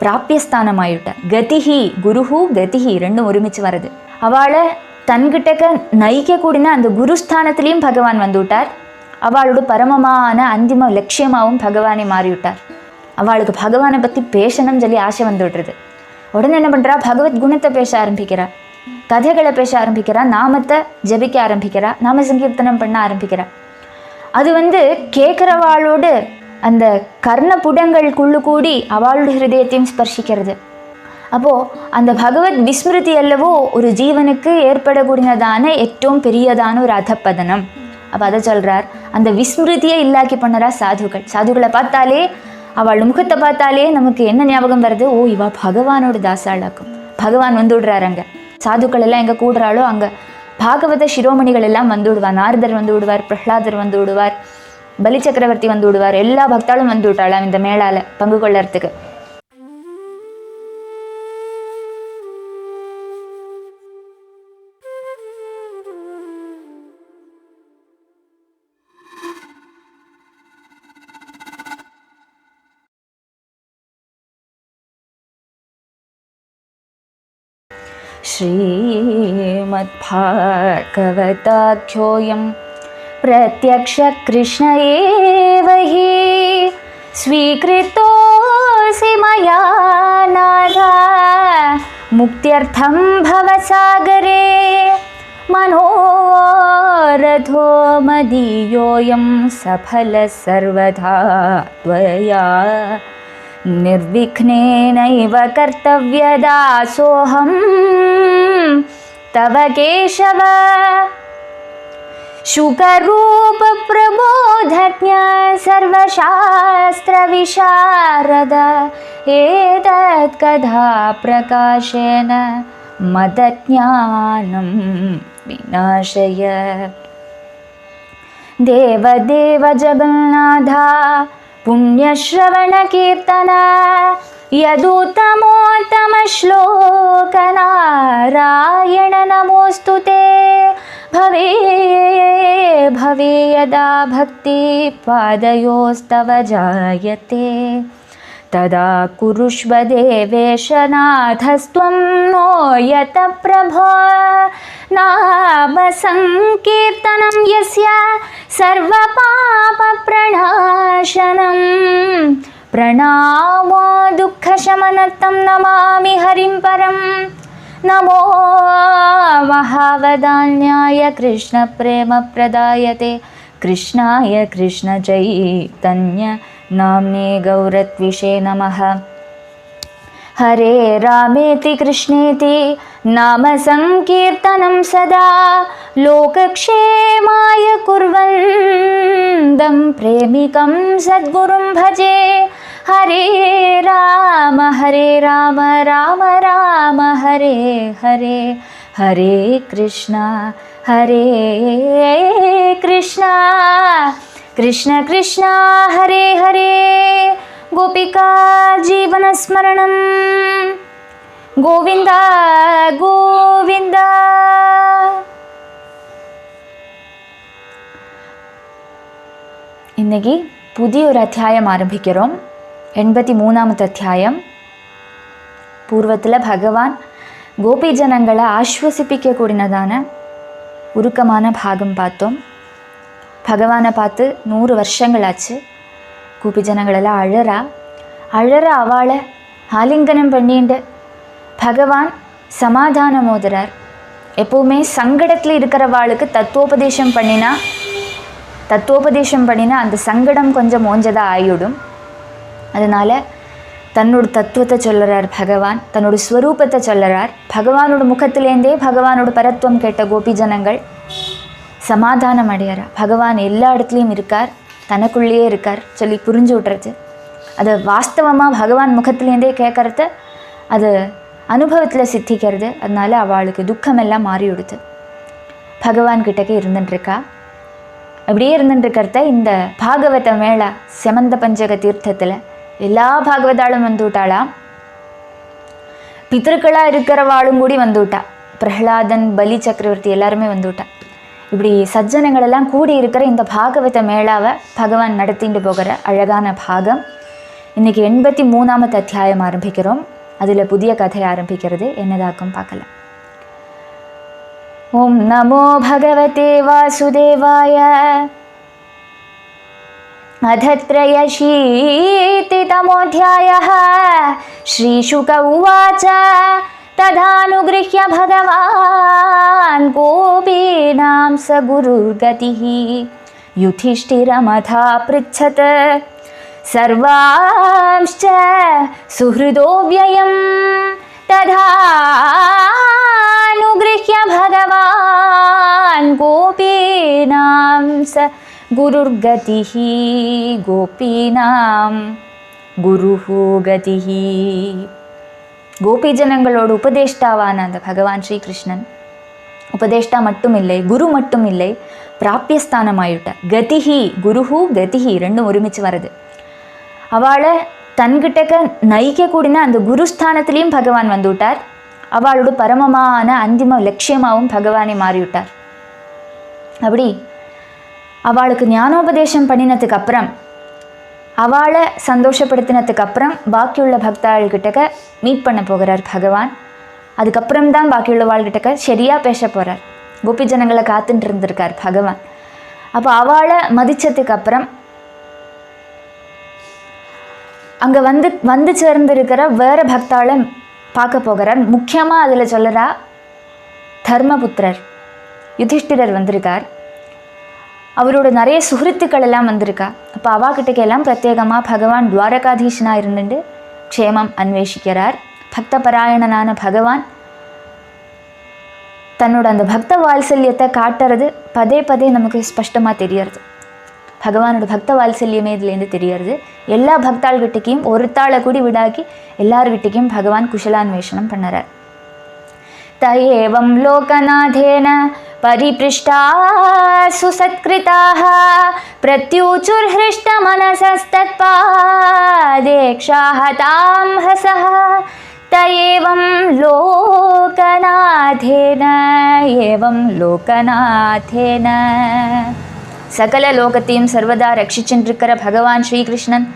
பிராபியஸ்தானமாயிட்டார். கதிஹி குருஹு கதிஹி ரெண்டும் ஒருமிச்சு வருது. அவளை தன்கிட்டக்க நயிக்க கூடின அந்த குருஸ்தானத்திலையும் பகவான் வந்துவிட்டார். அவளோட பரமமான அந்திம லட்சியமாகவும் பகவானை மாறிவிட்டார். அவளுக்கு பகவானை பற்றி பேசணும்னு சொல்லி ஆசை வந்து விட்டுருது. உடனே என்ன பண்ணுறா, பகவத் குணத்தை பேச ஆரம்பிக்கிறா, கதைகளை பேச ஆரம்பிக்கிறா, நாமத்தை ஜபிக்க ஆரம்பிக்கிறா, நாம சங்கீர்த்தனம் பண்ண ஆரம்பிக்கிறா. அது கேட்குறவாளோடு அந்த கர்ணபுடங்களுக்குள்ளு கூடி அவளோட ஹிருதயத்தையும் ஸ்பர்சிக்கிறது. அப்போது அந்த பகவத் விஸ்மிருதி அல்லவோ ஒரு ஜீவனுக்கு ஏற்படக்கூடியதான ഏറ്റവും பெரியதான ஒரு அதப்பதனம். அப்போ அதை சொல்கிறார், அந்த விஸ்மிருதியை இல்லாக்கி பண்ணறா சாதுக்கள். சாதுக்களை பார்த்தாலே, அவள் முகத்தை பார்த்தாலே நமக்கு என்ன ஞாபகம் வருது, ஓ இவா பகவானோட தாசாளாக்கும். பகவான் வந்துவிடுறாரு. அங்கே சாதுக்கள் எல்லாம் எங்கே கூடுறாளோ அங்கே பாகவத சிரோமணிகள் எல்லாம் வந்து விடுவார். நாரதர் வந்து விடுவார், பிரஹ்லாதர் வந்து விடுவார், பலி சக்கரவர்த்தி வந்து விடுவார். எல்லா பக்தாலும் வந்து விட்டாளாம் இந்த மேளால பங்கு கொள்ளறதுக்கு. श्रीमद्भागवताख्योऽयं प्रत्यक्ष कृष्ण एव हि स्वीकृतोऽसि मया नाथा मुक्त्यर्थं भवसागरे मनोरथो मदीयोऽयं सफलः सर्वदा त्वया निर्विघ्नेनैव कर्तव्यदासोऽहं तव केशव शुकरूप प्रबोधज्ञ सर्वशास्त्रविशारद एतत् कथा प्रकाशेन मदज्ञानं विनाशय। देवदेव जगन्नाथ पुण्यश्रवणकीर्तन यदुत्तमोत्तमश्लोक नारायण नमोऽस्तुते। भवे भवे यदा भक्ति पादयोस्तव जायते तदा कुरुष्व देवेश नाथस्त्वं नो यत प्रभो। नाम संकीर्तनं यस्य सर्वपापप्रणाशनं प्रणामो दुःखशमनं नमामि हरिं परं। नमो महावदान्याय कृष्णप्रेमप्रदायते कृष्णाय कृष्णचैतन्य नाम्ने गौरत्विषे नमः। हरे रामेति कृष्णेति नाम संकीर्तनं सदा लोकक्षेमाय कुर्वन्तं प्रेमिकं सद्गुरुं भजे। हरे राम राम राम हरे हरे हरे कृष्णा कृष्ण कृष्ण हरे हरे। गोपिका जीवनस्मरणं गोविन्द गोविन्द। இன்னைக்கு புதிய ஒரு அத்தியாயம் ஆரம்பிக்கிறோம். 83வது அத்தியாயம். பூர்வத்தில் பகவான் கோபி ஜனங்களை ஆஸ்வசிப்பிக்க கூடினதான உருக்கமான பாகம் பார்த்தோம். பகவானை பார்த்து 100 வருஷங்கள் ஆச்சு. கோபி ஜனங்களெல்லாம் அழற அவளை ஆலிங்கனம் பண்ணிண்டு பகவான் சமாதானம் ஓதுறார். எப்போவுமே சங்கடத்தில் இருக்கிறவாளுக்கு தத்துவோபதேசம் பண்ணினா அந்த சங்கடம் கொஞ்சம் ஓஞ்சதாக ஆயிடும். அதனால் தன்னோட தத்துவத்தை சொல்லுறார் பகவான், தன்னோட ஸ்வரூபத்தை சொல்லுறார். பகவானோட முகத்திலேருந்தே பகவானோட பரத்துவம் கேட்ட கோபி ஜனங்கள் சமாதானம் அடையாரா. பகவான் எல்லா இடத்துலையும் இருக்கார், தனக்குள்ளேயே இருக்கார் சொல்லி புரிஞ்சு விட்றது. அது வாஸ்தவமாக பகவான் முகத்திலேருந்தே கேட்கறது, அது அனுபவத்தில் சித்திக்கிறது. அதனால அவளுக்கு துக்கமெல்லாம் மாறி விடுது. பகவான் கிட்டக்கே இருந்துட்டுருக்கா. அப்படியே இருந்துட்டுருக்கிறத இந்த பாகவத மேளா செமந்த பஞ்சக தீர்த்தத்தில் எல்லா பாகவதாலும் வந்து விட்டாளாம். பித்திருக்களாக இருக்கிறவாளும் கூடி வந்து விட்டா. பிரஹ்லாதன், பலி சக்கரவர்த்தி எல்லாருமே வந்து விட்டா. இப்படி சஜ்ஜனங்களெல்லாம் கூடி இருக்கிற இந்த பாகவத மேளாவை பகவான் நடத்திட்டு போகிற அழகான பாகம். இன்றைக்கி 83வது அத்தியாயம் ஆரம்பிக்கிறோம். அதில் புதிய கதை ஆரம்பிக்கிறது. என்னதாக்கும் பார்க்கலாம். ஓம் நமோ பகவதே வாசுதேவாய. अधत्रयशीतितमोऽध्यायः. श्रीशुक उवाच तदानुगृह्य भगवान् गोपीनां स गुरुर्गतिः युधिष्ठिरमथा पृच्छत् सर्वांश्च सुहृदो व्ययं. तदानुगृह्य भगवान् गोपीनां स गुरुर्गतिः கோபீனாம் குருஹு கதிஹி. கோபி ஜனங்களோட உபதேஷ்டாவான அந்த பகவான் ஸ்ரீகிருஷ்ணன் உபதேஷ்டா மட்டும் இல்லை, குரு மட்டும் இல்லை, பிராபியஸ்தானமாயிட்டார். கதிஹி குருஹு கதிஹி ரெண்டும் ஒருமிச்சு வருது. அவளை தன்கிட்டக்க நயிக்க கூடின அந்த குருஸ்தானத்திலையும் பகவான் வந்துவிட்டார். அவளோட பரமமான அந்திம லட்சியமாகவும் பகவானை மாறிவிட்டார். அப்படி அவளுக்கு ஞானோபதேசம் பண்ணினதுக்கு அப்புறம், அவளை சந்தோஷப்படுத்தினதுக்கு அப்புறம் பாக்கியுள்ள பக்தாள்கிட்டக்க மீட் பண்ண போகிறார் பகவான். அதுக்கப்புறம் தான் பாக்கியுள்ள வாழ்கிட்டக்க சரியாக பேச போகிறார். கோபி ஜனங்களை காத்துட்டு இருந்திருக்கார் பகவான். அப்போ அவளை மதித்ததுக்கு அப்புறம் அங்கே வந்து சேர்ந்திருக்கிற வேறு பக்தாளை பார்க்க போகிறார். முக்கியமாக அதில் சொல்கிறா தர்மபுத்திரர் யுதிஷ்டிரர் வந்திருக்கார். அவரோட நிறைய சுகிருத்துக்கள் எல்லாம் வந்திருக்கா. அப்போ அவாக்கிட்டக்கு எல்லாம் பிரத்யேகமாக பகவான் துவாரகாதீஷனாக இருந்துட்டு க்ஷேமம் அன்வேஷிக்கிறார். பக்த பராயணனான பகவான் தன்னோட அந்த பக்த வாத்சல்யத்தை காட்டுறது பதே பதே நமக்கு ஸ்பஷ்டமாக தெரியறது. பகவானோட பக்த வாத்சல்யமே இதுலேருந்து தெரியறது. எல்லா பக்தாள்கிட்டையும் ஒருத்தாளை கூடி விடாக்கி எல்லார்கிட்டையும் பகவான் குஷலான்வேஷனம் பண்ணுறார். தயேவம் லோகநாதேன परिपृष्टा सुसत्कृताः प्रत्युचुर्हृष्टमनसस्तत्पादेक्षाहतां हसः. तयेवं लोकनाथेन சகல லோகத்தையும் சர்வதா ரட்சிச்சென்றிருக்கிற பகவான் ஸ்ரீகிருஷ்ணன்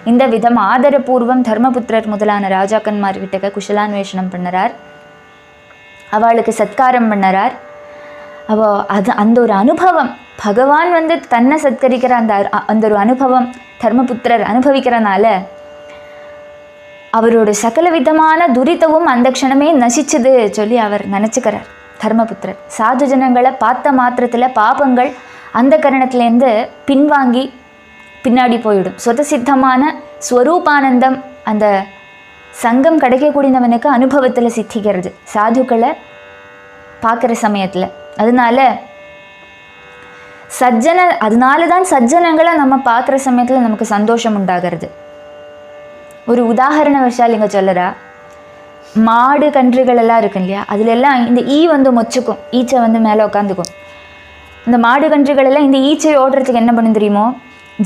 இந்த விதம் ஆதரபூர்வம் தர்மபுத்திரர் முதலான ராஜாக்கன்மார்கிட்ட குஷலான்வேஷனம் பண்ணுறார். அவளுக்கு சத்காரம் பண்ணுறார். அந்த ஒரு அனுபவம், பகவான் தன்னை சத்கரிக்கிற அந்த ஒரு அனுபவம் தர்மபுத்திரர் அனுபவிக்கிறனால அவரோட சகல விதமான துரிதவும் அந்த க்ஷணமே நசிச்சுது சொல்லி அவர் நினச்சிக்கிறார். தர்மபுத்திரர் சாது ஜனங்களை பார்த்த மாத்திரத்தில் பாபங்கள் அந்த கரணத்துலேருந்து பின்வாங்கி பின்னாடி போயிடும். சுதசித்தமான ஸ்வரூபானந்தம் அந்த சங்கம் கிடைக்கக்கூடியவனுக்கு அனுபவத்தில் சித்திக்கிறது சாதுக்களை பார்க்குற சமயத்தில். அதனால தான் சஜ்ஜனங்களை நம்ம பார்க்குற சமயத்தில் நமக்கு சந்தோஷம் உண்டாகிறது. ஒரு உதாரண விஷயம் இங்கே சொல்லறா, மாடு கன்றுகள் எல்லாம் இருக்கு இல்லையா, அதுல எல்லாம் இந்த ஈ மொச்சுக்கும், ஈச்சை மேலே உட்காந்துக்கும். இந்த மாடு கன்றுகள் எல்லாம் இந்த ஈச்சை ஓடுறதுக்கு என்ன பண்ணு தெரியுமோ,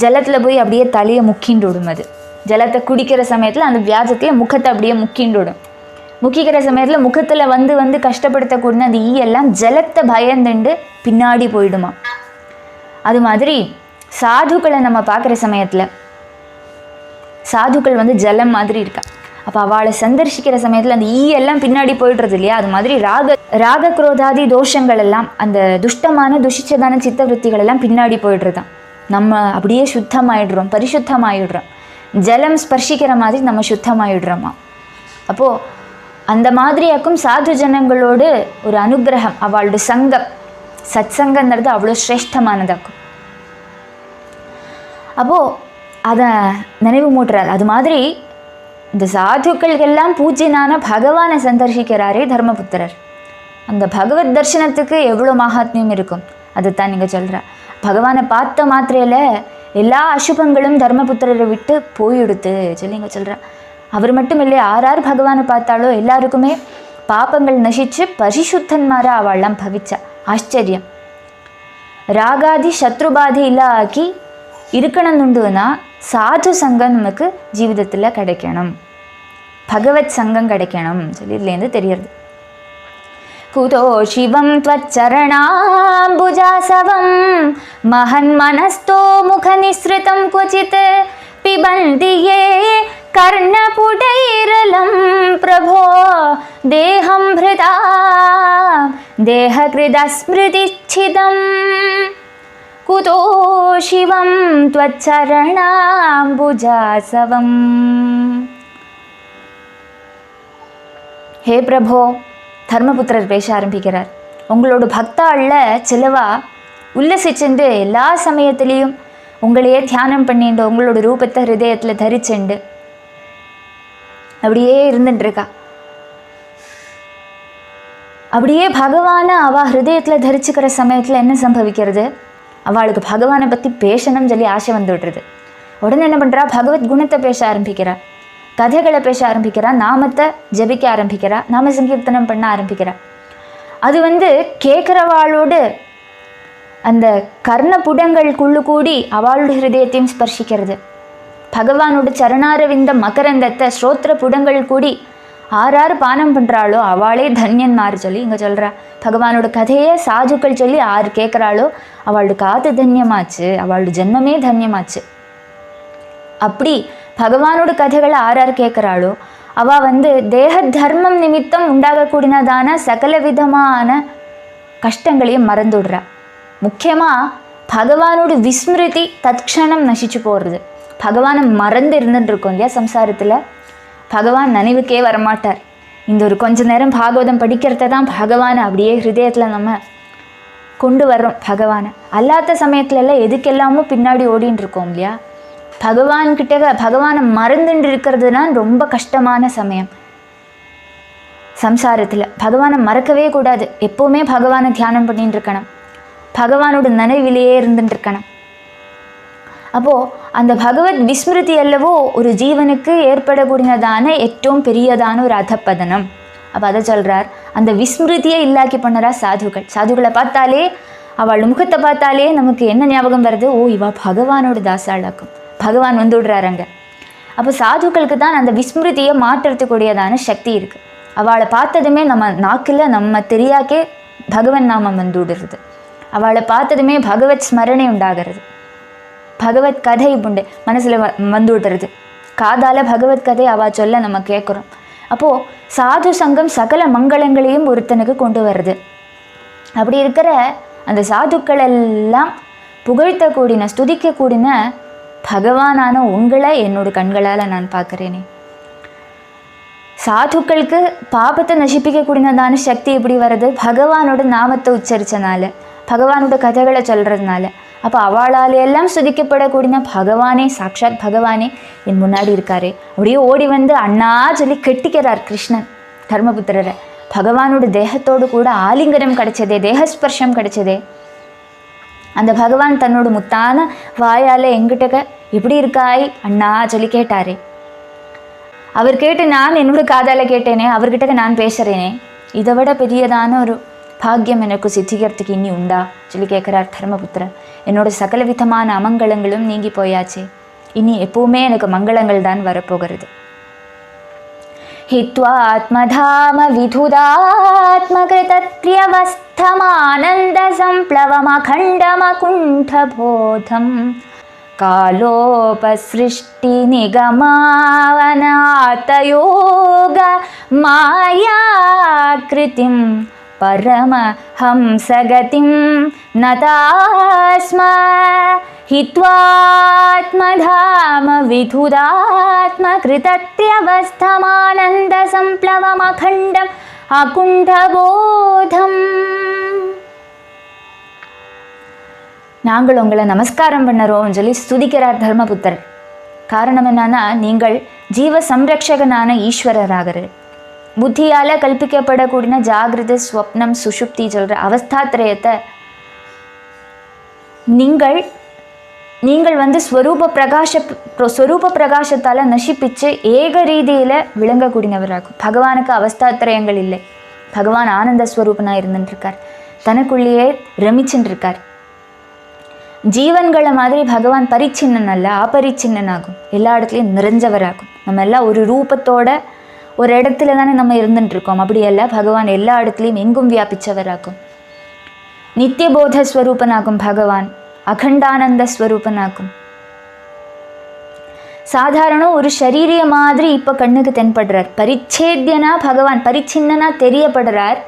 ஜலத்தில் போய் அப்படியே தலையை முக்கிண்டு விடும். அது ஜலத்தை குடிக்கிற சமயத்தில் அந்த வியாஜத்தில் முகத்தை அப்படியே முக்கிண்டு விடும். முக்கிக்கிற சமயத்தில் முகத்தில் வந்து கஷ்டப்படுத்தக்கூடிய அந்த ஈயெல்லாம் ஜலத்தை பயந்துண்டு பின்னாடி போயிடுமா. அது மாதிரி சாதுக்களை நம்ம பார்க்குற சமயத்தில் சாதுக்கள் ஜலம் மாதிரி இருக்கா. அப்போ அவளை சந்தர்சிக்கிற சமயத்தில் அந்த ஈயெல்லாம் பின்னாடி போயிடுறது இல்லையா. அது மாதிரி ராக குரோதாதி தோஷங்கள் எல்லாம், அந்த துஷ்டமான துஷிச்சதான சித்தவருத்திகள் எல்லாம் பின்னாடி போயிடுறதான். நம்ம அப்படியே சுத்தமாயிடுறோம், பரிசுத்தமாயிடுறோம். ஜலம் ஸ்பர்ஷிக்கிற மாதிரி நம்ம சுத்தமாயிடுறோமா. அப்போது அந்த மாதிரியாக்கும் சாது ஜனங்களோடு ஒரு அனுகிரகம், அவளோட சங்கம், சத் சங்கங்கிறது அவ்வளோ சிரேஷ்டமானதாக்கும். அப்போது அதை நினைவு மூட்டுறார். அது மாதிரி இந்த சாதுக்கள்கெல்லாம் பூஜ்யனான பகவானை சந்தர்சிக்கிறாரே தர்மபுத்திரர். அந்த பகவத் தர்சனத்துக்கு எவ்வளோ மகாத்மியம் இருக்கும் அதைத்தான் நீங்கள் சொல்கிற. பகவானை பார்த்த மாத்திரையில் எல்லா அசுபங்களும் தர்மபுத்திரரை விட்டு போயிடுத்து சொல்லி இங்கே சொல்கிற. அவர் மட்டும் இல்லை, யார் பகவானை பார்த்தாலோ எல்லாருக்குமே பாப்பங்கள் நசிச்சு பரிசுத்தன்மாரா அவள்லாம் பவிச்சா. ஆச்சரியம். ராகாதி சத்ருபாதி இல்லாக்கி இருக்கணும்னுண்டுன்னா சாது சங்கம் நமக்கு ஜீவிதத்தில் கிடைக்கணும், பகவத் சங்கம் கிடைக்கணும் சொல்லி இதுலேருந்து தெரியறது. குதோ சிவம் त्वच्चरणाम्बुजासवं महन्मनस्तो मुखनिसृतं क्वचित् पिबन्ति ये कर्णपुटैरलं प्रभो देहं भृता देहकृदस्मृतिच्छिदं कुतो शिवं त्वच्चरणाम्बुजासवम्. हे प्रभो, தர்மபுத்திரர் பேச ஆரம்பிக்கிறார். உங்களோட பக்தாள்ல சிலவா உல்லசிச்சுண்டு எல்லா சமயத்திலையும் உங்களையே தியானம் பண்ணிண்டு உங்களோட ரூபத்தை ஹிருதயத்தில் தரிச்சுண்டு அப்படியே இருந்துட்டு இருக்கா. அப்படியே பகவானை அவள் ஹிருதயத்தில் தரிச்சுக்கிற சமயத்தில் என்ன சம்பவிக்கிறது, அவளுக்கு பகவானை பற்றி பேசணும்னு சொல்லி ஆசை வந்து விடுறது. உடனே என்ன பண்ணுறா, பகவத் குணத்தை பேச ஆரம்பிக்கிறா, கதைகளை பேச ஆரம்பிக்கிறா, நாமத்தை ஜபிக்க ஆரம்பிக்கிறா, நாம சங்கீர்த்தனம் பண்ண ஆரம்பிக்கிறா. அது கேட்குறவாளோடு அந்த கர்ணபுடங்களுக்குள்ளு கூடி அவளோட ஹிருதயத்தையும் ஸ்பர்ஷிக்கிறது. பகவானோட சரணாரவிந்த மகரந்தத்தை ஸ்ரோத்திர புடங்கள் கூடி ஆறாறு பானம் பண்ணுறாளோ அவளே தன்யன்மார் சொல்லி இங்கே சொல்கிறா. பகவானோட கதையை சாதுக்கள் சொல்லி ஆறு கேட்குறாளோ அவளோட காது தன்யமாச்சு, அவளோட ஜென்மமே தன்யமாச்சு. அப்படி பகவானோட கதைகளை ஆறாறு கேட்குறாளோ அவள் தேக தர்மம் நிமித்தம் உண்டாகக்கூடியதான சகல விதமான கஷ்டங்களையும் மறந்துடுறா. முக்கியமாக பகவானோட விஸ்மிருதி தற்க்ஷணம் நசிச்சு போடுறது. பகவானை மறந்து இருந்துட்டு இருக்கோம் இல்லையா சம்சாரத்தில், பகவான் நினைவுக்கே வரமாட்டார். இந்த ஒரு கொஞ்ச நேரம் பாகவதம் படிக்கிறத தான் பகவானை அப்படியே ஹிருதயத்தில் நம்ம கொண்டு வர்றோம். பகவானை அல்லாத சமயத்துலலாம் எதுக்கெல்லாமோ பின்னாடி ஓடின்னு இருக்கோம் இல்லையா. பகவான்கிட்ட பகவானை மறந்துட்டு இருக்கிறதுனா ரொம்ப கஷ்டமான சமயம் சம்சாரத்தில். பகவானை மறக்கவே கூடாது, எப்போவுமே பகவானை தியானம் பண்ணிட்டு இருக்கணும், பகவானோட நினைவிலேயே இருந்துட்டு இருக்கணும். அப்போது அந்த பகவத் விஸ்மிருதி அல்லவோ ஒரு ஜீவனுக்கு ஏற்படக்கூடியதான ഏറ്റവും பெரியதான ஒரு அதப்பதனம். அப்போ அதை சொல்கிறார், அந்த விஸ்மிருதியை இல்லாக்கி பண்ணறா சாதுக்கள். சாதுக்களை பார்த்தாலே அவள் முகத்தை பார்த்தாலே நமக்கு என்ன ஞாபகம் வருது, ஓ இவா பகவானோட தாசாளாக்கும், பகவான் விடுறாருங்க. அப்போ சாதுக்களுக்கு தான் அந்த விஸ்மிருதியை மாற்றுறதுக்கூடியதான சக்தி இருக்குது. அவளை பார்த்ததுமே நம்ம நாக்கில் நம்ம தெரியாக்கே பகவன் நாமம் விடுறது, அவளை பார்த்ததுமே பகவத் ஸ்மரணை உண்டாகிறது, பகவத் கதை உண்டு மனசில் விடுறது, காதால் பகவத் கதை அவள் சொல்ல நம்ம கேட்குறோம். அப்போது சாது சங்கம் சகல மங்களங்களையும் ஒருத்தனுக்கு கொண்டு வருது. அப்படி இருக்கிற அந்த சாதுக்கள் எல்லாம் புகழ்த்தக்கூடின ஸ்துதிக்கக்கூடின பகவானான உங்களை என்னோட கண்களால் நான் பார்க்குறேனே. சாதுக்களுக்கு பாபத்தை நசிப்பிக்கக்கூடியதான சக்தி எப்படி வருது, பகவானோட நாமத்தை உச்சரித்தனால, பகவானோட கதைகளை சொல்கிறதுனால. அப்போ அவளால் எல்லாம் ஸ்துதிக்கப்படக்கூடிய பகவானே, சாக்ஷாத் பகவானே என் முன்னாடி இருக்காரு. அப்படியே ஓடி அண்ணா சொல்லி கெட்டிக்கிறார் கிருஷ்ணன் தர்மபுத்திரரை. பகவானோட தேகத்தோடு கூட ஆலிங்கனம் கிடைச்சதே, தேகஸ்பர்ஷம் கிடைச்சதே. அந்த பகவான் தன்னோட முத்தான வாயால் எங்கிட்ட எப்படி இருக்காய் அண்ணா சொல்லி கேட்டாரே. அவர் கேட்டு நான் என்னோட காதால் கேட்டேனே, அவர்கிட்ட நான் பேசுகிறேனே, இதை விட பெரியதான ஒரு பாக்கியம் எனக்கு சித்திக்கிறதுக்கு இனி உண்டா சொல்லி கேட்குறார் தர்மபுத்திரர். என்னோட சகல விதமான அமங்கலங்களும் நீங்கி போயாச்சே, இனி எப்பவுமே எனக்கு மங்களங்கள் தான் வரப்போகிறது. हित्वात्मधाम विधुदात्मकृतत्र्यवस्थमानन्दसम्प्लवमखण्डमकुण्ठबोधं कालोपसृष्टिनिगमावनातयोग मायाकृतिं परमहंसगतिं नतास्म हित्वात्मधाम विधुदात्मकृतत्र्यवस्थमानन्दसम्प्लवमखण्डम् अकुण्ठबोधम्. நாங்கள் உங்களை நமஸ்காரம் பண்ணுறோம் சொல்லி ஸ்துதிக்கிறார் தர்மபுத்தர். காரணம் என்னன்னா, நீங்கள் ஜீவ சம்ரக்ஷகனான ஈஸ்வரராகிறார். புத்தியால் கல்பிக்கப்படக்கூடிய ஜாகிரத ஸ்வப்னம் சுஷுப்தி சொல்கிற அவஸ்தாத்திரயத்தை நீங்கள் ஸ்வரூப பிரகாசத்தால் நசிப்பிச்சு ஏக ரீதியில் விளங்கக்கூடியவராகும். பகவானுக்கு அவஸ்தாத்திரயங்கள் இல்லை. பகவான் ஆனந்த ஸ்வரூபனாக இருந்துட்டுருக்கார், தனக்குள்ளேயே ரமிச்சுட்டுருக்கார். ஜீவன்களை மாதிரி பகவான் பரிச்சின்னன் அல்ல, அபரிச்சின்னனாகும், எல்லா இடத்துலையும் நிறைஞ்சவராகும். நம்ம எல்லாம் ஒரு ரூபத்தோட ஒரு இடத்துல தானே நம்ம இருந்துட்டுருக்கோம், அப்படியல்ல, பகவான் எல்லா இடத்துலையும் எங்கும் வியாபிச்சவராகும். நித்தியபோத ஸ்வரூபனாகும் பகவான், அகண்டானந்த ஸ்வரூபனாகும். சாதாரணம் ஒரு சரீரிய மாதிரி இப்போ கண்ணுக்கு தென்படுறார். பரிச்சேத்தியனா பகவான், பரிச்சின்னனா தெரியப்படுறார்.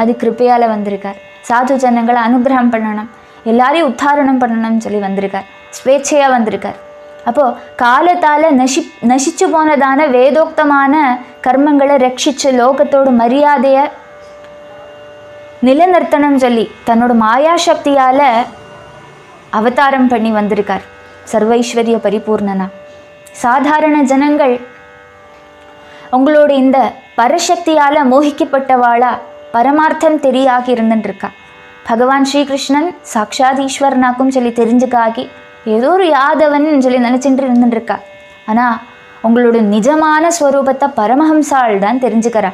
அது கிருப்பையால் வந்திருக்கார். சாது ஜனங்களை அனுகிரகம் பண்ணணும், எல்லாரையும் உத்தாரணம் பண்ணணும்னு சொல்லி வந்திருக்கார். ஸ்வேச்சையாக வந்திருக்கார். அப்போது காலத்தால் நசிச்சு போனதான வேதோக்தமான கர்மங்களை ரட்சித்து லோகத்தோட மரியாதையை நிலநிறுத்தணும் சொல்லி தன்னோட மாயாசக்தியால் அவதாரம் பண்ணி வந்திருக்கார். சர்வைஸ்வரிய பரிபூர்ணனா. சாதாரண ஜனங்கள் உங்களோட இந்த பரசக்தியால் மோகிக்கப்பட்டவாளா பரமார்த்தம் தெரியாகி இருந்துருக்கா. பகவான் ஸ்ரீகிருஷ்ணன் சாக்ஷாத் ஈஸ்வரனாக்கும் சொல்லி தெரிஞ்சுக்காகி ஏதோ ஒரு யாதவன் சொல்லி நினச்சிட்டு இருந்துருக்கா. ஆனால் உங்களோட நிஜமான ஸ்வரூபத்தை பரமஹம்சாள் தான் தெரிஞ்சுக்கிறா.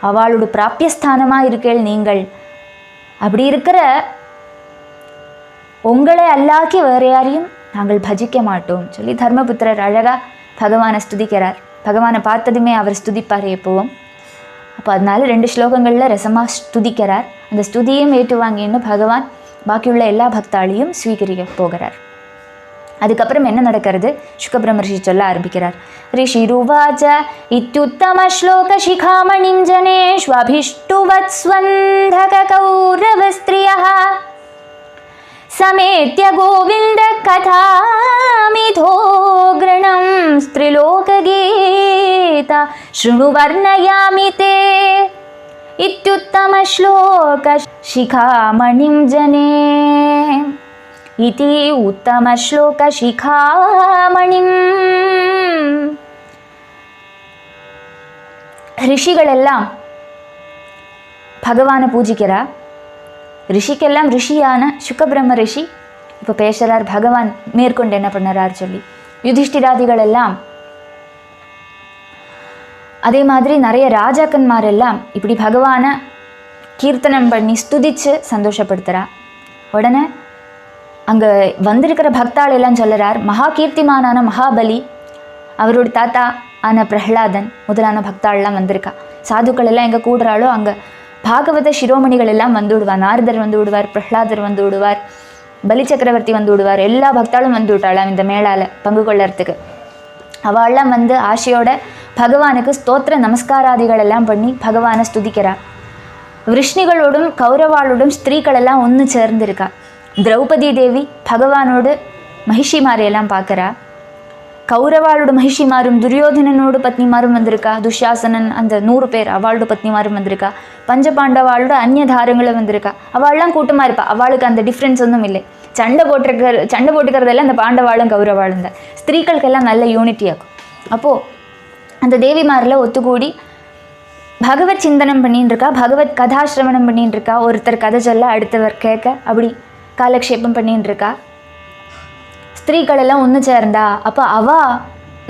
அவளோட பிராபியஸ்தானமாக இருக்கேள் நீங்கள். அப்படி இருக்கிற உங்களை அல்லாக்கி வேறு யாரையும் நாங்கள் பஜிக்க மாட்டோம் சொல்லி தர்மபுத்திரர் அழகாக பகவானை ஸ்துதிக்கிறார். பகவானை பார்த்ததுமே அவர் ஸ்துதிப்பார் எப்போவும். அப்போ அதனால 2 ஸ்லோகங்களில் ரசமாக ஸ்துதிக்கிறார். அந்த ஸ்துதியும் ஏற்றுவாங்கின்னு பகவான் பாக்கியுள்ள எல்லா பக்தாளையும் ஸ்வீகரிக்க போகிறார். அதுக்கப்புறம் என்ன நடக்கிறது? சுகபிரமர்ஷி சொல்ல ஆரம்பிக்கிறார். ரிஷிருவாச்ச இத்யுத்தம ஸ்லோக சிகாமணிம் ஜனேஷ்வபிஷ்டுவத்ஸ்வந்தக கௌரவஸ்த்ரியः சமேத்ய கோவிந்த கதாமிதோக்ரணம் ஸ்திரிலோககீத ஸ்ருணு வர்ணயாமி தே இத்யுத்தம ஸ்லோக சிகாமணிம் ஜனே இதி உத்தம ஸ்லோக சிகாமணிம். ரிஷிகளெல்லாம் பகவானை பூஜிக்கிறா. ரிஷிக்கெல்லாம் ரிஷியான சுகபிரம்ம ரிஷி இப்போ பேசுகிறார். பகவான் மேற்கொண்டு என்ன பண்ணுறார் சொல்லி யுதிஷ்டிராதிகள் எல்லாம் அதே மாதிரி நிறைய ராஜாக்கன்மாரெல்லாம் இப்படி பகவானை கீர்த்தனம் பண்ணி ஸ்துதித்து சந்தோஷப்படுத்துகிறா. உடனே அங்கே வந்திருக்கிற பக்தாள் எல்லாம் சொல்லுறார். மகா கீர்த்திமானான மகாபலி, அவரோட தாத்தா ஆன பிரஹ்லாதன் முதலான பக்தாள்லாம் வந்திருக்கா. சாதுக்கள் எல்லாம் எங்கே கூடுறாளோ அங்கே பாகவத சிரோமணிகள் எல்லாம் வந்து விடுவார். நாரதர் வந்து விடுவார், பிரஹ்லாதர் வந்து விடுவார், பலி சக்கரவர்த்தி வந்து விடுவார். எல்லா பக்தாளும் வந்து விட்டாளாம் இந்த மேளால் பங்கு கொள்ளறதுக்கு. அவள்லாம் வந்து ஆசையோட பகவானுக்கு ஸ்தோத்திர நமஸ்காராதிகள் எல்லாம் பண்ணி பகவானை ஸ்துதிக்கிறா. விஷ்ணிகளோடும் கௌரவாளோடும் ஸ்திரீகள் எல்லாம் ஒன்று சேர்ந்துருக்கா. திரௌபதி தேவி பகவானோடு மகிஷிமாரையெல்லாம் பார்க்குறா. கௌரவாளோட மகிஷிமாரும் துரியோதனனோட பத்னிமாரும் வந்திருக்கா. துஷாசனன் அந்த 100 பேர் அவளோட பத்னிமாரும் வந்திருக்கா. பஞ்சபாண்டவாளோட அந்நிய தாரங்களும் வந்திருக்கா. அவள்லாம் கூட்டமாக இருப்பா. அவளுக்கு அந்த டிஃப்ரென்ஸ் ஒன்றும் இல்லை. சண்டை போட்டுக்கிறதெல்லாம் அந்த பாண்டவாளும் கௌரவாளும் தான். ஸ்திரீகளுக்கெல்லாம் நல்ல யூனிட்டி ஆகும். அப்போது அந்த தேவிமாரில் ஒத்துக்கூடி பகவத் சிந்தனம் பண்ணின்னு இருக்கா. பகவத் கதாசிரவணம் பண்ணின்னு இருக்கா. ஒருத்தர் கதை சொல்ல அடுத்தவர் கேட்க அப்படி காலக்ஷேபம் பண்ணின்னு இருக்கா. ஸ்திரீகள் எல்லாம் ஒன்று சேர்ந்தா. அப்போ அவள்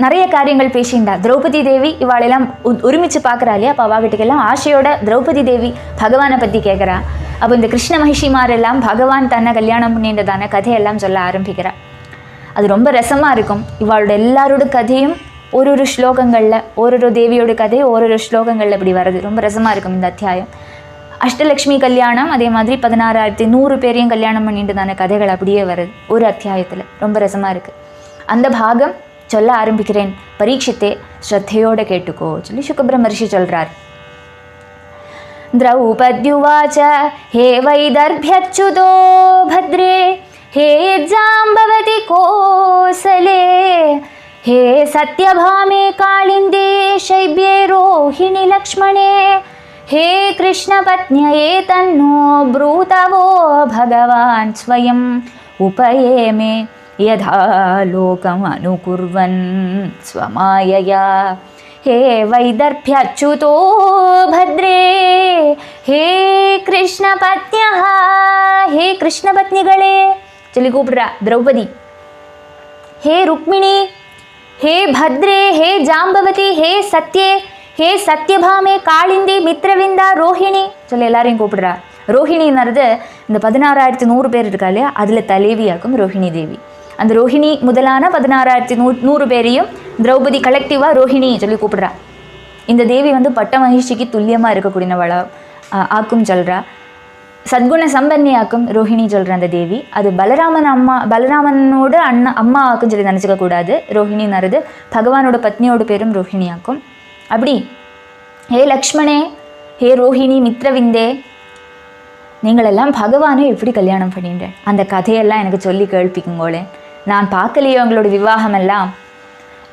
நிறைய காரியங்கள் பேசிண்டா. திரௌபதி தேவி இவாளெல்லாம் ஒருமிச்சு பார்க்குறா இல்லையா. அப்போ அவாகிட்டக்கெல்லாம் ஆசையோட திரௌபதி தேவி பகவானை பற்றி கேட்குறா. அப்போ இந்த கிருஷ்ண மகிஷிமாரெல்லாம் பகவான் தன்னை கல்யாணம் பண்ணின்றதான கதையெல்லாம் சொல்ல ஆரம்பிக்கிறா. அது ரொம்ப ரசமாக இருக்கும். இவாளோட எல்லாரோட கதையும் ஒரு ஸ்லோகங்களில் ஒரு தேவியோட கதை ஒரு ஸ்லோகங்களில் இப்படி வருது. ரொம்ப ரசமாக இருக்கும் இந்த அத்தியாயம். அஷ்டலக்ஷ்மி கல்யாணம் அதே மாதிரி 16,100 பேரையும் கல்யாணம் பண்ணிட்டுதான கதைகள் அப்படியே வருது ஒரு அத்தியாயத்தில். ரொம்ப ரசமாக இருக்குது. அந்த பாகம் சொல்ல ஆரம்பிக்கிறேன். பரீட்சித்தே ஸ்ரத்தையோடு கேட்டுக்கோ சொல்லி சுகபிரமர்ஷி சொல்கிறார். திரௌபத்யுவாச்ச ஹே வைதர்பியச்சுதோ பத்ரே ஹே ஜாம்பவதி கோசலே ஹே சத்யபாமே காளிந்தே शैब्ये रोहिणी लक्ष्मणे हे कृष्णपत्न्यये तन्नो ब्रूतवो भगवान् स्वयं उपये मे यथा लोकम् अनुकुर्वन् स्वमायया हे वैदर्भ्यच्युतो भद्रे हे कृष्णपत्न्यः हे कृष्णपत्निगळे चली कूपिड्रा द्रौपदी हे रुक्मिणी हे भद्रे हे जाम्बवती हे सत्ये हे सत्यभामे कालिंदी मित्रविंदा रोहिणी சொல்லி எல்லாரையும் கூப்பிடுறா. ரோஹிணிங்கிறது இந்த 16,100 பேர் இருக்கா இல்லையா, அதில் தலைவியாக்கும் ரோஹிணி தேவி. அந்த ரோஹிணி முதலான 16,100 பேரையும் திரௌபதி கலெக்டிவாக ரோஹிணி சொல்லி கூப்பிடுறா. இந்த தேவி வந்து பட்ட மகிழ்ச்சிக்கு துல்லியமாக இருக்கக்கூடியவளா ஆக்கும் சொல்கிறா. சத்குண சம்பன்னியாக்கும் ரோஹிணி சொல்கிற அந்த தேவி. அது பலராமனோட அம்மாவாக்கும் சொல்லி நினச்சிக்க கூடாது. ரோஹிணின்னு பகவானோட பத்னியோட பேரும் ரோஹிணியாக்கும். அப்படி ஹே லக்ஷ்மணே, ஹே ரோஹிணி மித்ரவிந்தே, நீங்களெல்லாம் பகவானை எப்படி கல்யாணம் பண்ணிட்டேன், அந்த கதையெல்லாம் எனக்கு சொல்லி கேள்விக்குங்கோளே. நான் பார்க்கலையோ உங்களோட விவாகமெல்லாம்.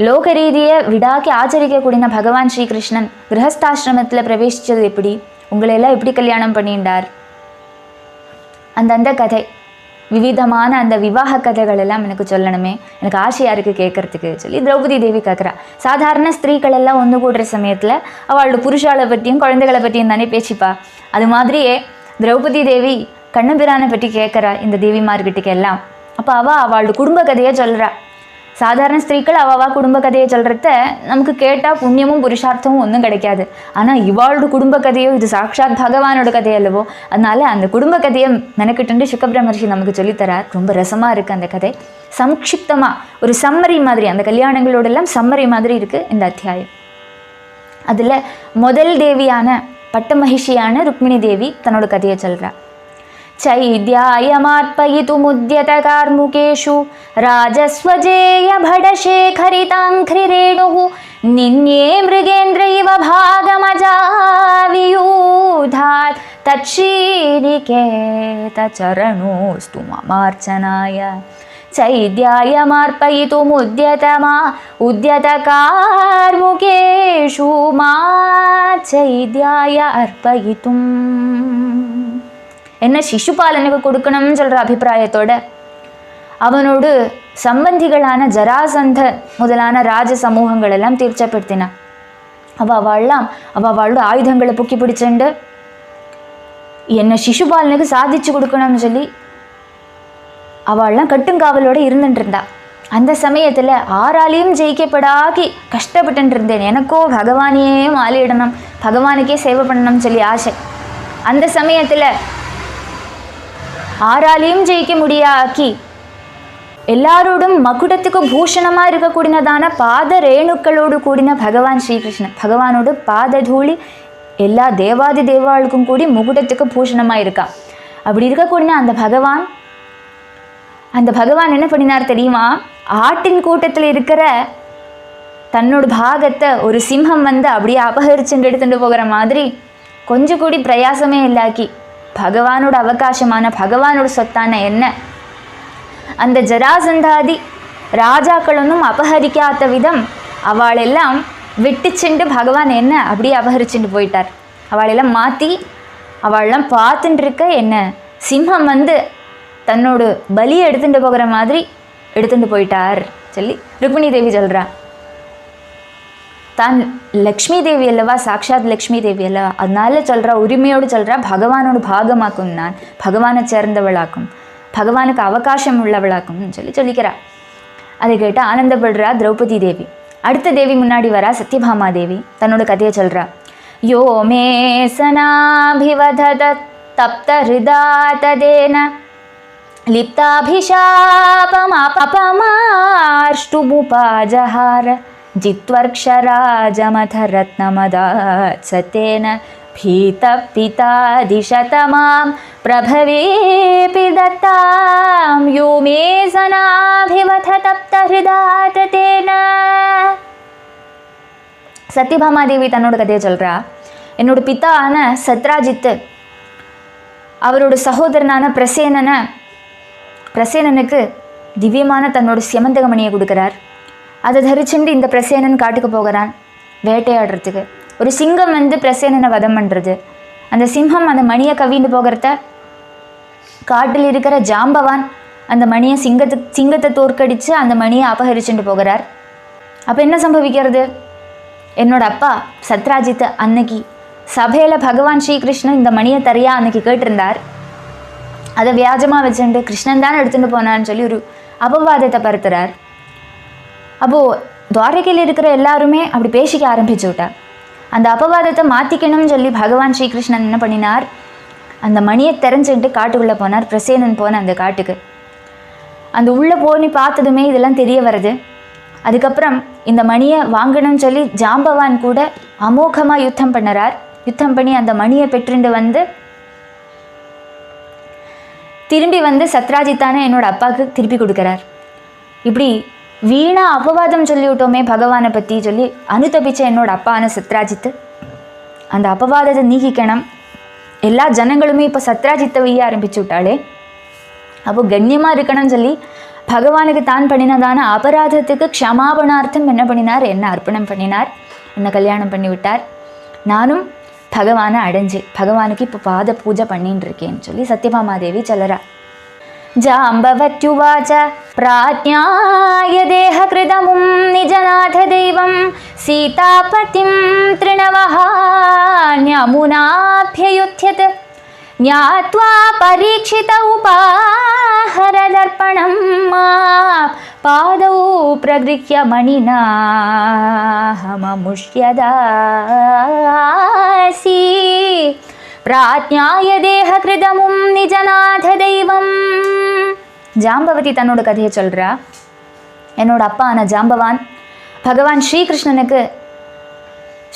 லோக ரீதியை விடாக்கி ஆச்சரிக்கக்கூடிய பகவான் ஸ்ரீகிருஷ்ணன் கிரகஸ்தாசிரமத்தில் பிரவேசித்தது எப்படி, உங்களையெல்லாம் எப்படி கல்யாணம் பண்ணிட்டார், அந்த கதை, விவிதமான அந்த விவாக கதைகள் எல்லாம் எனக்கு சொல்லணுமே, எனக்கு ஆசையாக இருக்குது கேட்குறதுக்கு சொல்லி திரௌபதி தேவி கேட்குறா. சாதாரண ஸ்திரீகள் எல்லாம் ஒன்று கூடுற சமயத்தில் அவளோட புருஷாலை பற்றியும் குழந்தைகளை பற்றியும் தானே பேசிப்பா. அது மாதிரியே திரௌபதி தேவி கண்ணபிரானை பற்றி கேட்குறா இந்த தேவிமார்கிட்டக்கு எல்லாம். அப்போ அவளோட குடும்ப கதையை சொல்கிறா. சாதாரண ஸ்திரீகள் குடும்ப கதையை சொல்கிறத நமக்கு கேட்டால் புண்ணியமும் புருஷார்த்தமும் ஒன்றும் கிடைக்காது. ஆனால் இவாளோட குடும்ப கதையோ இது சாட்சாத் பகவானோட கதையல்லவோ, அதனால அந்த குடும்ப கதையை மெனக்கிட்டு சுக்கபிரமர்ஷி நமக்கு சொல்லித்தரார். ரொம்ப ரசமாக இருக்குது அந்த கதை. சம்க்ஷிப்தமாக ஒரு சம்மரி மாதிரி, அந்த கல்யாணங்களோடெல்லாம் சம்மரி மாதிரி இருக்குது இந்த அத்தியாயம். அதில் முதல் தேவியான பட்ட மகிஷியான ருக்மிணி தேவி தன்னோட கதையை சொல்கிறா. चैद्यायमार्पयितुमुद्यत कार्मुकेषु राजस्वजेय भडशेखरिताङ्घ्रिरेणुः निन्ये मृगेन्द्र इव भागमजावियूधात् तच्छ्रीनिकेतचरणोऽस्तु ममार्चनाय चैद्यायमार्पयितुमुद्यत कार्मुकेषु मा चैद्याय अर्पयितुम्. என்ன சிசுபாலனுக்கு கொடுக்கணும்னு சொல்கிற அபிப்பிராயத்தோட அவனோடு சம்பந்திகளான ஜராசந்த முதலான ராஜ சமூகங்கள் எல்லாம் தீர்ச்சப்படுத்தினான். அவளோட ஆயுதங்களை புக்கி பிடிச்சுண்டு என்ன சிசுபாலனுக்கு சாதிச்சு கொடுக்கணும்னு சொல்லி அவள்லாம் கட்டுங்காவலோடு இருந்துட்டு இருந்தா. அந்த சமயத்தில் ஆறாலையும் ஜெயிக்கப்படாக்கி கஷ்டப்பட்டு இருந்தேன். எனக்கோ பகவானையே மாலையிடணும், பகவானுக்கே சேவை பண்ணணும்னு சொல்லி ஆசை. அந்த சமயத்தில் ஆறாலையும் ஜெயிக்க முடியாக்கி எல்லாரோடும் மகுடத்துக்கு பூஷணமாக இருக்கக்கூடியதான பாத ரேணுக்களோடு கூடின பகவான் ஸ்ரீகிருஷ்ணன், பகவானோட பாத தூளி எல்லா தேவாதி தேவாளுக்கும் கூடி முகுடத்துக்கு பூஷணமாக இருக்கா. அப்படி இருக்கக்கூடிய அந்த பகவான் என்ன பண்ணினார் தெரியுமா, ஆட்டின் கூட்டத்தில் இருக்கிற தன்னோட பாகத்தை ஒரு சிம்ஹம் அப்படியே அபகரிச்சுட்டு எடுத்துட்டு போகிற மாதிரி கொஞ்சம் கூடி பிரயாசமே இல்லாக்கி பகவானோட அவகாசமான பகவானோட சொத்தான என்ன அந்த ஜராசந்தாதி ராஜாக்களொன்னும் அபகரிக்காத விதம் அவளெல்லாம் விட்டு சென்று பகவான் என்ன அப்படியே அபகரிச்சுட்டு போயிட்டார். அவளெல்லாம் மாற்றி அவளெல்லாம் பார்த்துட்டு இருக்க என்ன சிம்ஹம் தன்னோட பலியை எடுத்துட்டு போகிற மாதிரி எடுத்துட்டு போயிட்டார் சொல்லி ருக்மிணி தேவி சொல்கிறா. தான் லக்ஷ்மி தேவி அல்லவா, சாட்சாத் லக்ஷ்மி தேவி அல்லவா, அதனால சொல்கிறா, உரிமையோடு சொல்கிறா, பகவானோட பாகமாக்கும், நான் பகவானை சேர்ந்தவளாக்கும், பகவானுக்கு அவகாசம் உள்ளவளாக்கும் சொல்லிக்கிறா. அதை கேட்டு ஆனந்தப்படுறா திரௌபதி தேவி. அடுத்த தேவி முன்னாடி வரா சத்யபாமா தேவி. தன்னோட கதையை சொல்கிறா. யோ மே சனாபிவதத தப்த ஹிருதா ததேன லிப்தாபிஷாபமபமார்ஷ்டுமுபாஜஹார जित्वर्क्षराजमथ रत्नमदात्सतेन भीतपितादिशतमां प्रभवेऽपि दत्तां यो मे सनाभिवथ तप्तहृदाततेन. சத்யபாமாதேவி தன்னோட கதையை சொல்கிறா. என்னோட பித்தான சத்ராஜித்து அவரோட சகோதரனான பிரசேனனுக்கு திவ்யமான தன்னோட சியமந்தகமணியை கொடுக்குறார். அதை தரிச்சுண்டு இந்த பிரசேனன் காட்டுக்கு போகிறான் வேட்டையாடுறதுக்கு. ஒரு சிங்கம் பிரசேனனை வதம் பண்ணுறது. அந்த சிங்கம் அந்த மணியை கவிண்டு போகிறத காட்டில் இருக்கிற ஜாம்பவான் அந்த மணியை சிங்கத்தை தோற்கடித்து அந்த மணியை அபகரிச்சுட்டு போகிறார். அப்போ என்ன சம்பவிக்கிறது, என்னோட அப்பா சத்ராஜித் அன்னைக்கு சபையில் பகவான் ஸ்ரீகிருஷ்ணன் இந்த மணியை தரையா அன்னைக்கு கேட்டிருந்தார். அதை வியாஜமாக வச்சுட்டு கிருஷ்ணன் தான் எடுத்துகிட்டு போனான்னு சொல்லி ஒரு அபவாதத்தை பருத்துறார். அப்போது துவாரகையில் இருக்கிற எல்லாருமே அப்படி பேசிக்க ஆரம்பிச்சு விட்டா. அந்த அபவாதத்தை மாற்றிக்கணும்னு சொல்லி பகவான் ஸ்ரீகிருஷ்ணன் என்ன பண்ணினார், அந்த மணியை தெரிஞ்சுட்டு காட்டுக்குள்ளே போனார். பிரசேனன் போன அந்த காட்டுக்கு அந்த உள்ளே போய் பார்த்ததுமே இதெல்லாம் தெரிய வருது. அதுக்கப்புறம் இந்த மணியை வாங்கணும்னு சொல்லி ஜாம்பவான் கூட அமோகமாக யுத்தம் பண்ணுறார். யுத்தம் பண்ணி அந்த மணியை பெற்றுண்டு திரும்பி வந்து சத்ராஜித்தான என்னோட அப்பாவுக்கு திருப்பி கொடுக்குறார். இப்படி வீணா அபவாதம் சொல்லி விட்டோமே பகவானை பற்றி சொல்லி அனுதபிச்ச என்னோட அப்பான சத்ராஜித்து அந்த அபவாதத்தை நீக்கிக்கணும். எல்லா ஜனங்களுமே இப்போ சத்ராஜித்தை வைய ஆரம்பிச்சு விட்டாளே, அப்போ கண்ணியமாக இருக்கணும்னு சொல்லி பகவானுக்கு தான் பண்ணினதான அபராதத்துக்கு க்ஷமாபணார்த்தம் என்ன பண்ணினார், என்ன அர்ப்பணம் பண்ணினார், என்ன கல்யாணம் பண்ணி விட்டார். நானும் பகவானை அடைஞ்சு பகவானுக்கு இப்போ பாத பூஜை பண்ணின்னு இருக்கேன்னு சொல்லி சத்யபாமாதேவி சொல்லறா. ஜாம்பவத்யுவாச்ச பிராஜ்ஞாய தேஹ கிருதமும் நிஜநாத தெய்வம் சீதாபதிம் திருணவஹ யமுனாப்யயுத்யத் ஞாத்வா பரீட்சித உபாஹரதர்ப்பணம் மா பாதௌ பிரகிருஹ்ய மணினா ஹமமுஷ்யதாசி பிராஜ்ஞாய தேஹ கிருதமும் நிஜநாத தெய்வம். ஜாம்பவதி தன்னோட கதையை சொல்கிறா. என்னோட அப்பா ஆன ஜாம்பவான் பகவான்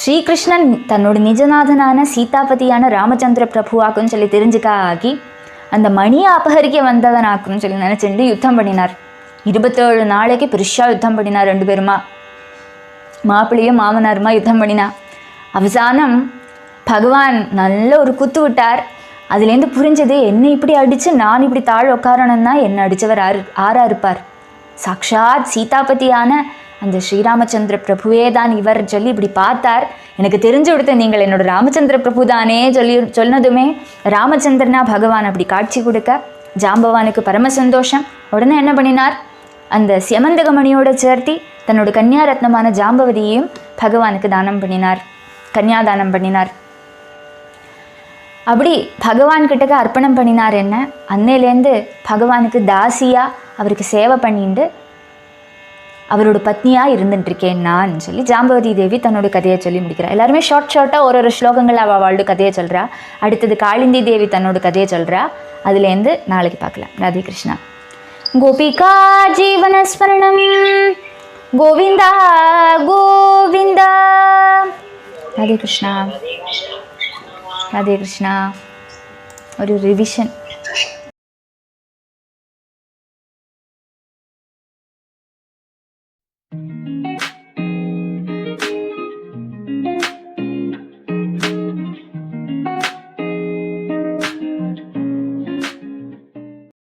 ஸ்ரீகிருஷ்ணன் தன்னோட நிஜநாதனான சீதாபதியான ராமச்சந்திர பிரபுவாக்குன்னு சொல்லி தெரிஞ்சுக்கா ஆகி அந்த மணியை அபகரிக்க வந்தவனாக்குன்னு சொல்லி நினச்சிட்டு யுத்தம் பண்ணினார். 27 நாளைக்கு பெருசாக யுத்தம் பண்ணினார். 2 பேருமா மாப்பிள்ளையும் மாமனாருமா யுத்தம் பண்ணினா. அவசானம் பகவான் நல்ல ஒரு குத்து விட்டார். அதுலேருந்து புரிஞ்சது, என்னை இப்படி அடித்து நான் இப்படி தாழ் உட்காரணும்னா என்னை அடித்தவர் ஆறா இருப்பார், சாக்ஷாத் சீதாபதியான அந்த ஸ்ரீராமச்சந்திர பிரபுவே தான் இவர் சொல்லி இப்படி பார்த்தார். எனக்கு தெரிஞ்சு கொடுத்த நீங்கள் என்னோட ராமச்சந்திர பிரபு தானே சொன்னதுமே ராமச்சந்திரனா பகவான் அப்படி காட்சி கொடுக்க ஜாம்பவானுக்கு பரம சந்தோஷம். உடனே என்ன பண்ணினார், அந்த சியமந்தகமணியோட சேர்த்தி தன்னோட கன்னியாரத்னமான ஜாம்பவதியையும் பகவானுக்கு தானம் பண்ணினார், கன்னியாதானம் பண்ணினார். அப்படி பகவான் கிட்டக்க அர்ப்பணம் பண்ணினார். என்ன அன்னையிலேருந்து பகவானுக்கு தாசியாக அவருக்கு சேவை பண்ணிட்டு அவரோட பத்னியாக இருந்துட்டுருக்கேன் நான் சொல்லி ஜாம்பவதி தேவி தன்னோட கதையை சொல்லி முடிக்கிறா. எல்லாருமே ஷார்ட்டாக ஒரு ஸ்லோகங்கள் அவளோட கதையை சொல்கிறா. அடுத்தது காளிந்தி தேவி தன்னோட கதையை சொல்கிறா. அதுலேருந்து நாளைக்கு பார்க்கலாம். ராதே கிருஷ்ணா. கோபிகா ஜீவனஸ்மரணம் கோவிந்தா கோவிந்தா. ராதே கிருஷ்ணா. ராதே கிருஷ்ணா. ஒரு ரிவிஷன்.